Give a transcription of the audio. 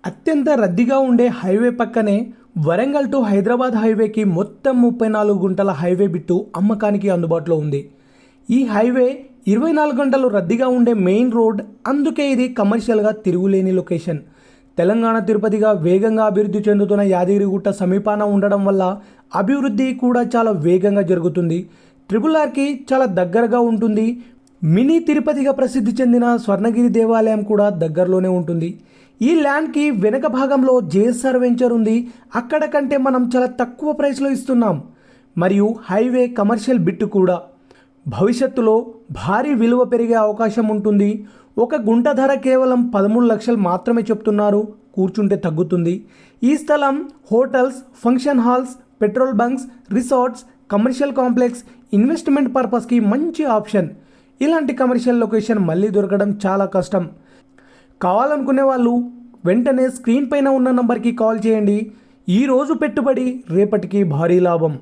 అత్యంత రద్దీగా ఉండే హైవే పక్కనే వరంగల్ టు హైదరాబాద్ హైవేకి మొత్తం 34 గుంటల హైవే బిట్టు అమ్మకానికి అందుబాటులో ఉంది. ఈ హైవే 24 గంటలు రద్దీగా ఉండే మెయిన్ రోడ్, అందుకే ఇది కమర్షియల్గా తిరుగులేని లొకేషన్. తెలంగాణ తిరుపతిగా వేగంగా అభివృద్ధి చెందుతున్న యాదగిరిగుట్ట సమీపాన ఉండడం వల్ల అభివృద్ధి కూడా చాలా వేగంగా జరుగుతుంది. RRRకి చాలా దగ్గరగా ఉంటుంది. మినీ తిరుపతిగా ప్రసిద్ధి చెందిన స్వర్ణగిరి దేవాలయం కూడా దగ్గరలోనే ఉంటుంది. ఈ ల్యాండ్కి వెనక భాగంలో జేఎస్ఆర్ వెంచర్ ఉంది. అక్కడ కంటే మనం చాలా తక్కువ ప్రైస్లో ఇస్తున్నాం. మరియు హైవే కమర్షియల్ బిట్టు కూడా. భవిష్యత్తులో భారీ విలువ పెరిగే అవకాశం ఉంటుంది. ఒక గుంట ధర కేవలం 13 లక్షలు మాత్రమే చెప్తున్నారు. కూర్చుంటే తగ్గుతుంది. ఈ స్థలం hotels, function halls, petrol bunks, resorts, commercial complex, investment పర్పస్కి మంచి ఆప్షన్. ఇలాంటి కమర్షియల్ లొకేషన్ మళ్ళీ దొరకడం చాలా కష్టం. కావాలనుకునే వాళ్ళు వెంటనే స్క్రీన్ పైన ఉన్న నంబర్కి కాల్ చేయండి. ఈరోజు పెట్టుబడి రేపటికి భారీ లాభం.